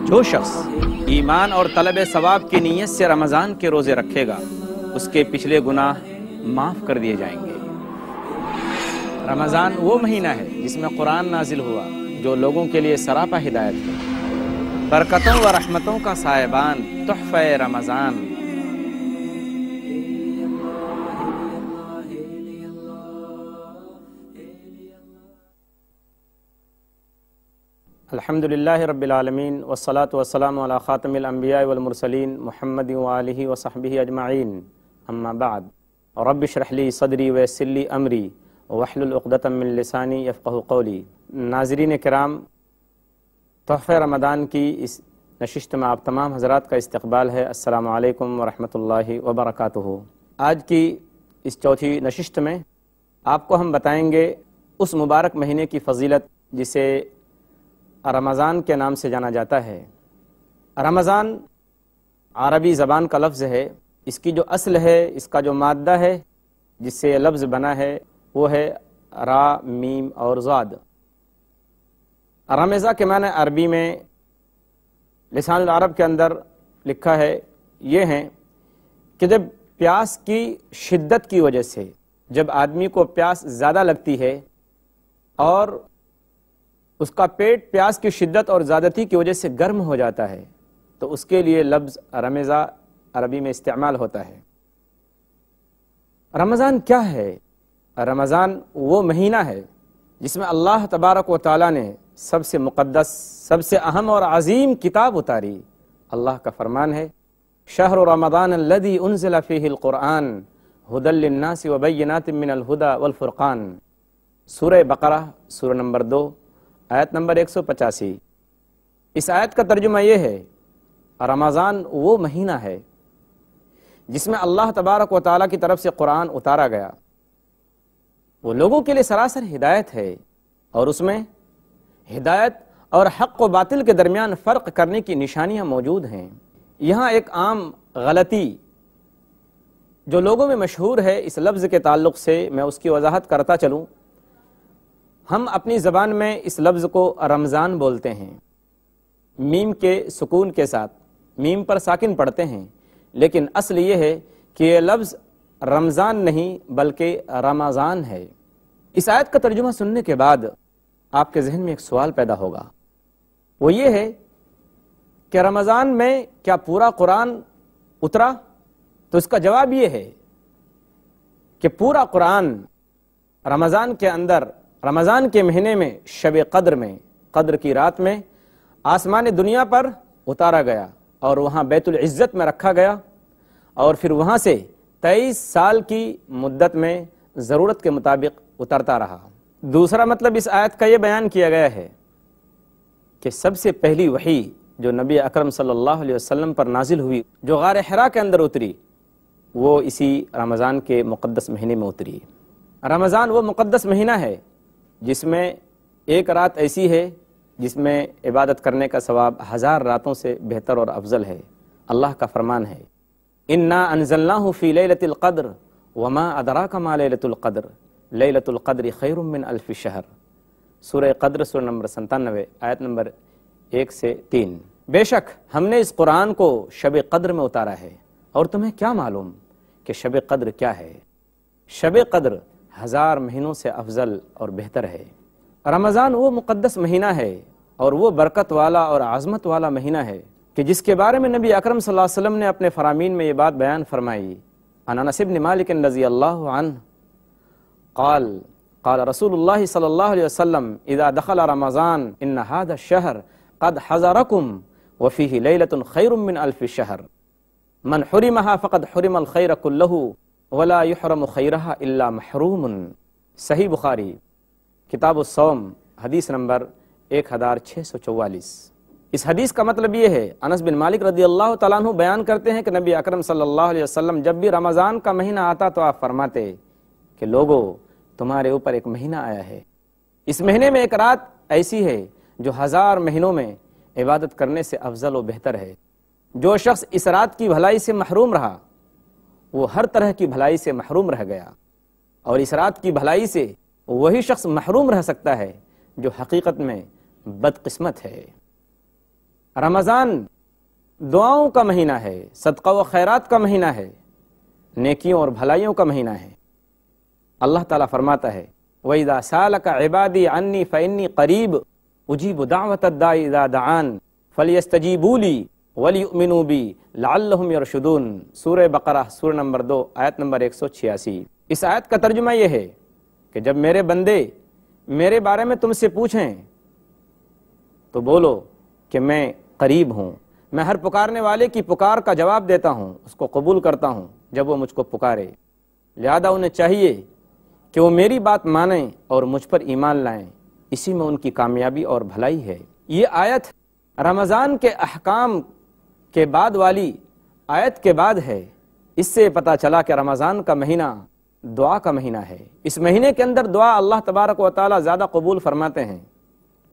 جو شخص ایمان اور طلب ثواب کی نیت سے رمضان کے روزے رکھے گا اس کے پچھلے گناہ معاف کر دیے جائیں گے۔ رمضان وہ مہینہ ہے جس میں قرآن نازل ہوا جو لوگوں کے لیے سراپا ہدایت ہے۔ برکتوں و رحمتوں کا سائبان تحفہ رمضان۔ الحمدللہ رب العالمین والصلاة والسلام علی خاتم الانبیاء والمرسلین محمد وآلہ وصحبہ اجمعین، اما بعد۔ رب اشرح لی صدری ویسر لی امری واحلل عقدۃ من لسانی یفقہوا قولی۔ ناظرین کرام، تحفہ رمضان کی اس نشست میں آپ تمام حضرات کا استقبال ہے۔ السلام علیکم ورحمۃ اللہ وبرکاتہ۔ آج کی اس چوتھی نشست میں آپ کو ہم بتائیں گے اس مبارک مہینے کی فضیلت جسے رمضان کے نام سے جانا جاتا ہے۔ رمضان عربی زبان کا لفظ ہے، اس کی جو اصل ہے، اس کا جو مادہ ہے جس سے یہ لفظ بنا ہے وہ ہے را میم اور ضاد۔ رمضان کے معنی عربی میں لسان العرب کے اندر لکھا ہے یہ ہیں کہ جب پیاس کی شدت کی وجہ سے، جب آدمی کو پیاس زیادہ لگتی ہے اور اس کا پیٹ پیاس کی شدت اور زیادتی کی وجہ سے گرم ہو جاتا ہے تو اس کے لیے لفظ رمضان عربی میں استعمال ہوتا ہے۔ رمضان کیا ہے؟ رمضان وہ مہینہ ہے جس میں اللہ تبارک و تعالیٰ نے سب سے مقدس، سب سے اہم اور عظیم کتاب اتاری۔ اللہ کا فرمان ہے شہر رمضان الذی انزل فیہ القرآن ھدی للناس وبینات من الھدی والفرقان۔ سورہ بقرہ سورہ نمبر 2 آیت نمبر 185۔ اس آیت کا ترجمہ یہ ہے رمضان وہ مہینہ ہے جس میں اللہ تبارک و تعالیٰ کی طرف سے قرآن اتارا گیا، وہ لوگوں کے لیے سراسر ہدایت ہے، اور اس میں ہدایت اور حق و باطل کے درمیان فرق کرنے کی نشانیاں موجود ہیں۔ یہاں ایک عام غلطی جو لوگوں میں مشہور ہے اس لفظ کے تعلق سے میں اس کی وضاحت کرتا چلوں۔ ہم اپنی زبان میں اس لفظ کو رمضان بولتے ہیں، میم کے سکون کے ساتھ، میم پر ساکن پڑھتے ہیں، لیکن اصل یہ ہے کہ یہ لفظ رمضان نہیں بلکہ رمضان ہے۔ اس آیت کا ترجمہ سننے کے بعد آپ کے ذہن میں ایک سوال پیدا ہوگا، وہ یہ ہے کہ رمضان میں کیا پورا قرآن اترا؟ تو اس کا جواب یہ ہے کہ پورا قرآن رمضان کے اندر، رمضان کے مہینے میں، شب قدر میں، قدر کی رات میں آسمان دنیا پر اتارا گیا اور وہاں بیت العزت میں رکھا گیا، اور پھر وہاں سے 23 سال کی مدت میں ضرورت کے مطابق اترتا رہا۔ دوسرا مطلب اس آیت کا یہ بیان کیا گیا ہے کہ سب سے پہلی وحی جو نبی اکرم صلی اللہ علیہ وسلم پر نازل ہوئی، جو غار حرا کے اندر اتری، وہ اسی رمضان کے مقدس مہینے میں اتری۔ رمضان وہ مقدس مہینہ ہے جس میں ایک رات ایسی ہے جس میں عبادت کرنے کا ثواب 1000 راتوں سے بہتر اور افضل ہے۔ اللہ کا فرمان ہے انا انزلناہ فی لیلۃ القدر وما ادراک ما لیلۃ القدر لیلۃ القدر خیر من الف شہر۔ سورہ قدر سورہ نمبر 97 آیت نمبر 1 سے 3۔ بے شک ہم نے اس قرآن کو شب قدر میں اتارا ہے، اور تمہیں کیا معلوم کہ شب قدر کیا ہے؟ شب قدر 1000 مہینوں سے افضل اور بہتر ہے۔ رمضان وہ مقدس مہینہ ہے اور وہ برکت والا اور عظمت والا مہینہ ہے کہ جس کے بارے میں نبی اکرم صلی اللہ علیہ وسلم نے اپنے فرامین میں یہ بات بیان فرمائی۔ عن انس بن مالک رضی اللہ عنہ قال قال رسول اللہ صلی اللہ علیہ وسلم اذا دخل رمضان ان هذا الشهر قد حضركم وفيه ليلة خير من الف شهر من حرمها فقد حرم الخير كله ولا يحرم خيرها الا محروم۔ صحیح بخاری کتاب الصوم حدیث نمبر 1644۔ اس حدیث کا مطلب یہ ہے، انس بن مالک رضی اللہ تعالیٰ عنہ بیان کرتے ہیں کہ نبی اکرم صلی اللہ علیہ وسلم جب بھی رمضان کا مہینہ آتا تو آپ فرماتے کہ لوگو تمہارے اوپر ایک مہینہ آیا ہے، اس مہینے میں ایک رات ایسی ہے جو 1000 مہینوں میں عبادت کرنے سے افضل و بہتر ہے۔ جو شخص اس رات کی بھلائی سے محروم رہا وہ ہر طرح کی بھلائی سے محروم رہ گیا، اور اس رات کی بھلائی سے وہی شخص محروم رہ سکتا ہے جو حقیقت میں بدقسمت ہے۔ رمضان دعاؤں کا مہینہ ہے، صدقہ و خیرات کا مہینہ ہے، نیکیوں اور بھلائیوں کا مہینہ ہے۔ اللہ تعالیٰ فرماتا ہے وَإِذَا سَأَلَكَ عِبَادِي عَنِّي فَإِنِّي قَرِيبٌ أُجِيبُ دَعْوَةَ الدَّاعِ إِذَا دَعَانِ فَلْيَسْتَجِيبُوا لِي وَلْيُؤْمِنُوا بِي لَعَلَّهُمْ يَرْشُدُونَ۔ سورہ بقرہ سورہ نمبر 2 آیت نمبر 186۔ اس آیت کا ترجمہ یہ ہے کہ جب میرے بندے میرے بارے میں تم سے پوچھیں تو بولو کہ میں قریب ہوں، میں ہر پکارنے والے کی پکار کا جواب دیتا ہوں، اس کو قبول کرتا ہوں جب وہ مجھ کو پکارے۔ لہذا انہیں چاہیے کہ وہ میری بات مانیں اور مجھ پر ایمان لائیں، اسی میں ان کی کامیابی اور بھلائی ہے۔ یہ آیت رمضان کے احکام کے بعد والی آیت کے بعد ہے۔ اس سے پتہ چلا کہ رمضان کا مہینہ دعا کا مہینہ ہے۔ اس مہینے کے اندر دعا اللہ تبارک و تعالی زیادہ قبول فرماتے ہیں۔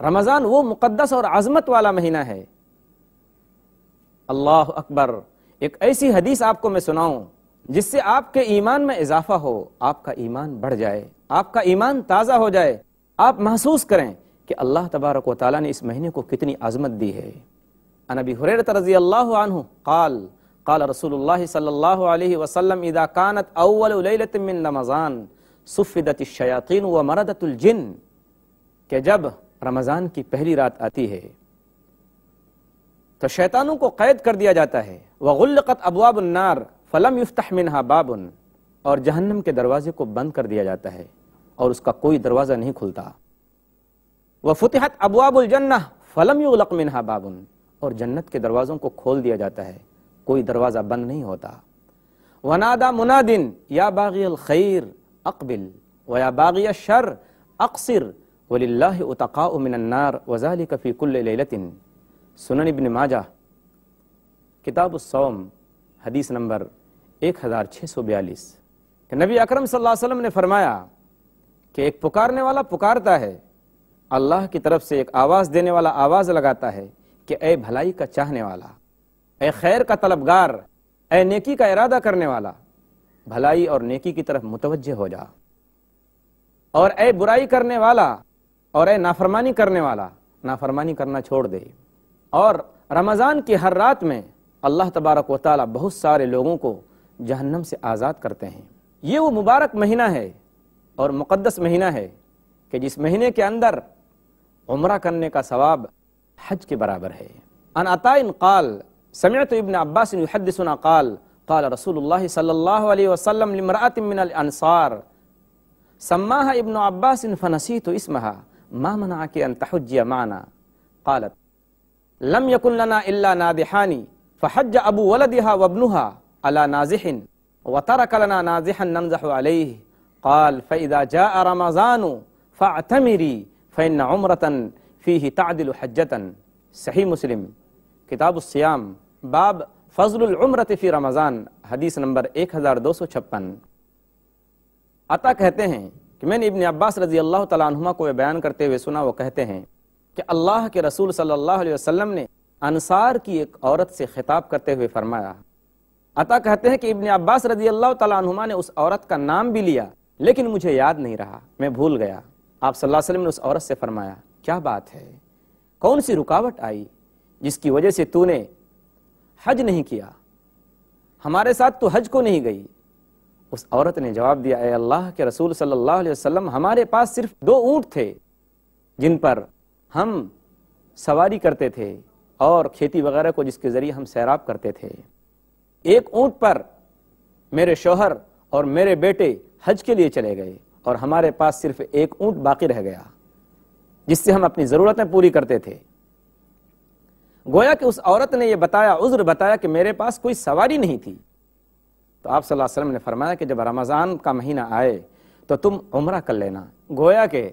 رمضان وہ مقدس اور عظمت والا مہینہ ہے۔ اللہ اکبر، ایک ایسی حدیث آپ کو میں سناؤں جس سے آپ کے ایمان میں اضافہ ہو، آپ کا ایمان بڑھ جائے، آپ کا ایمان تازہ ہو جائے، آپ محسوس کریں کہ اللہ تبارک و تعالیٰ نے اس مہینے کو کتنی عظمت دی ہے۔ عن ابی ہریرہ رضی اللہ عنہ قال قال رسول اللہ صلی اللہ علیہ وسلم اذا كانت اول لیلۃ من رمضان صفدت الشیاطین ومردت الجن، کہ جب رمضان کی پہلی رات آتی ہے تو شیطانوں کو قید کر دیا جاتا ہے، وغلقت ابواب النار فلم یفتح منها باب، اور جہنم کے دروازے کو بند کر دیا جاتا ہے اور اس کا کوئی دروازہ نہیں کھلتا، وفتحت ابواب الجنہ فلم یغلق منها باب، اور جنت کے دروازوں کو کھول دیا جاتا ہے، کوئی دروازہ بند نہیں ہوتا۔ ونادى مناد یا باغی الخیر اقبل ویا باغی الشر اقصر وللہ اتقاء من النار وذلك فی کل لیلۃ۔ سنن ابن ماجہ کتاب الصوم حدیث نمبر 1642 کہ نبی اکرم صلی اللہ علیہ وسلم نے فرمایا کہ ایک پکارنے والا پکارتا ہے، اللہ کی طرف سے ایک آواز دینے والا آواز لگاتا ہے کہ اے بھلائی کا چاہنے والا، اے خیر کا طلبگار، اے نیکی کا ارادہ کرنے والا، بھلائی اور نیکی کی طرف متوجہ ہو جا، اور اے برائی کرنے والا اور اے نافرمانی کرنے والا، نافرمانی کرنا چھوڑ دے۔ اور رمضان کی ہر رات میں اللہ تبارک و تعالی بہت سارے لوگوں کو جہنم سے آزاد کرتے ہیں۔ یہ وہ مبارک مہینہ ہے اور مقدس مہینہ ہے کہ جس مہینے کے اندر عمرہ کرنے کا ثواب حج کے برابر ہے۔ عن عطاء قال سمعت ابن عباس يحدثنا قال قال رسول اللہ صلی اللہ علیہ وسلم لامرأة من الانصار سماها ابن عباس فنسيت اسمها ما منعك ان تحجي معنا قالت لم يكن لنا الا نادحان فحج ابو ولدها وابنها على نازح وترك لنا نازحا نمزح عليه قال فاذا جاء رمضان فاعتمري فان عمرة فيه تعدل حجة۔ صحیح مسلم کتاب الصیام باب فضل العمرۃ فی رمضان حدیث نمبر 1256۔ عطا کہتے ہیں کہ میں نے ابن عباس رضی اللہ تعالیٰ عنہما کو بیان کرتے ہوئے سنا، وہ کہتے ہیں کہ اللہ کے رسول صلی اللہ علیہ وسلم نے انصار کی ایک عورت سے خطاب کرتے ہوئے فرمایا۔ عطا کہتے ہیں کہ ابن عباس رضی اللہ تعالیٰ عنہما نے اس عورت کا نام بھی لیا لیکن مجھے یاد نہیں رہا، میں بھول گیا۔ آپ صلی اللہ علیہ وسلم نے اس عورت سے فرمایا کیا بات ہے، کون سی رکاوٹ آئی جس کی وجہ سے تو نے حج نہیں کیا، ہمارے ساتھ تو حج کو نہیں گئی؟ اس عورت نے جواب دیا اے اللہ کے رسول صلی اللہ علیہ وسلم، ہمارے پاس صرف 2 اونٹ تھے جن پر ہم سواری کرتے تھے اور کھیتی وغیرہ کو جس کے ذریعے ہم سیراب کرتے تھے۔ ایک اونٹ پر میرے شوہر اور میرے بیٹے حج کے لیے چلے گئے اور ہمارے پاس صرف ایک اونٹ باقی رہ گیا جس سے ہم اپنی ضرورتیں پوری کرتے تھے۔ گویا کہ اس عورت نے یہ بتایا، عذر بتایا کہ میرے پاس کوئی سواری نہیں تھی۔ تو آپ صلی اللہ علیہ وسلم نے فرمایا کہ جب رمضان کا مہینہ آئے تو تم عمرہ کر لینا۔ گویا کہ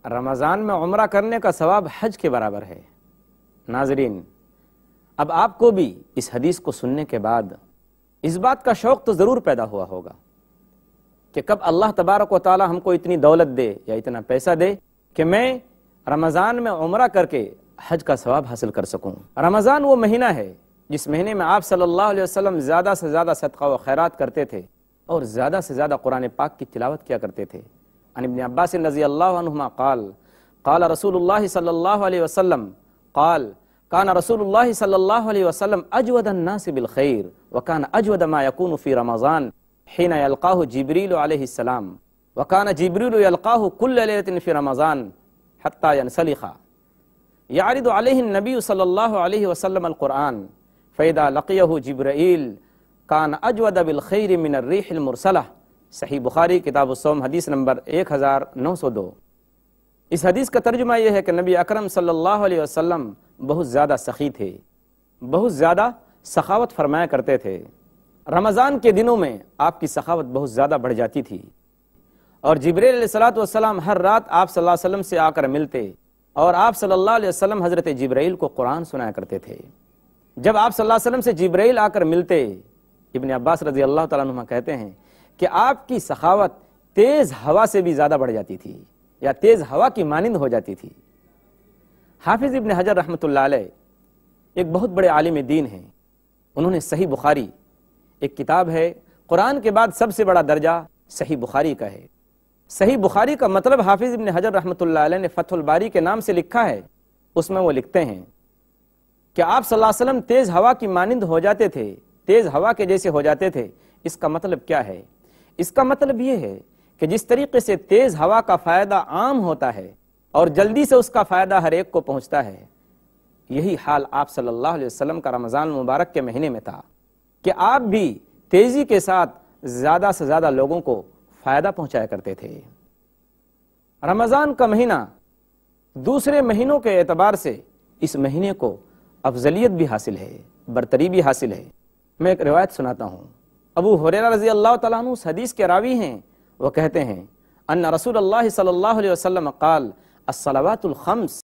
رمضان میں عمرہ کرنے کا ثواب حج کے برابر ہے۔ ناظرین، اب آپ کو بھی اس حدیث کو سننے کے بعد اس بات کا شوق تو ضرور پیدا ہوا ہوگا کہ کب اللہ تبارک و تعالی ہم کو اتنی دولت دے یا اتنا پیسہ دے کہ میں رمضان میں عمرہ کر کے حج کا ثواب حاصل کر سکوں۔ رمضان وہ مہینہ ہے جس مہینے میں آپ صلی اللہ علیہ وسلم زیادہ سے زیادہ صدقہ و خیرات کرتے تھے اور زیادہ سے زیادہ قرآن پاک کی تلاوت کیا کرتے تھے۔ عن ابن عباس رضی اللہ عنہما قال قال رسول اللہ صلی اللہ علیہ وسلم قال کان رسول اللہ صلی اللہ علیہ وسلم اجود الناس بالخیر وکان اجود ما یکون فی رمضان حین یلقاہ جبریل علیہ السلام وکان جبریل یلقاہ کل لیلۃ فی رمضان حتی ینسلخ یعرض علیہ النبی صلی اللہ علیہ وسلم القرآن فاذا لقیہ جبرائیل کان اجود بالخیر من الریح المرسلہ۔ صحیح بخاری کتاب الصوم حدیث نمبر 1902۔ اس حدیث کا ترجمہ یہ ہے کہ نبی اکرم صلی اللہ علیہ وسلم بہت زیادہ سخی تھے، بہت زیادہ سخاوت فرمایا کرتے تھے۔ رمضان کے دنوں میں آپ کی سخاوت بہت زیادہ بڑھ جاتی تھی، اور جبریل علیہ السلام ہر رات آپ صلی اللہ علیہ وسلم سے آ کر ملتے، اور آپ صلی اللہ علیہ وسلم حضرت جبرائیل کو قرآن سنایا کرتے تھے۔ جب آپ صلی اللہ علیہ وسلم سے جبرائیل آ کر ملتے، ابن عباس رضی اللہ تعالیٰ عنہ کہتے ہیں کہ آپ کی سخاوت تیز ہوا سے بھی زیادہ بڑھ جاتی تھی، یا تیز ہوا کی مانند ہو جاتی تھی۔ حافظ ابن حجر رحمۃ اللہ علیہ ایک بہت بڑے عالم دین ہیں، انہوں نے صحیح بخاری، ایک کتاب ہے، قرآن کے بعد سب سے بڑا درجہ صحیح بخاری کا ہے۔ صحیح بخاری کا مطلب حافظ ابن حجر رحمۃ اللہ علیہ نے فتح الباری کے نام سے لکھا ہے۔ اس میں وہ لکھتے ہیں کہ آپ صلی اللہ علیہ وسلم تیز ہوا کی مانند ہو جاتے تھے، تیز ہوا کے جیسے ہو جاتے تھے۔ اس کا مطلب کیا ہے؟ اس کا مطلب یہ ہے کہ جس طریقے سے تیز ہوا کا فائدہ عام ہوتا ہے اور جلدی سے اس کا فائدہ ہر ایک کو پہنچتا ہے، یہی حال آپ صلی اللہ علیہ وسلم کا رمضان المبارک کے مہینے میں تھا کہ آپ بھی تیزی کے ساتھ زیادہ سے زیادہ لوگوں کو فائدہ پہنچایا کرتے تھے۔ رمضان کا مہینہ دوسرے مہینوں کے اعتبار سے اس مہینے کو افضلیت بھی حاصل ہے، برتری بھی حاصل ہے۔ میں ایک روایت سناتا ہوں۔ ابو ہریرہ رضی اللہ تعالیٰ عنہ اس حدیث کے راوی ہیں، وہ کہتے ہیں ان رسول اللہ صلی اللہ علیہ وسلم قال الصلوات الخمس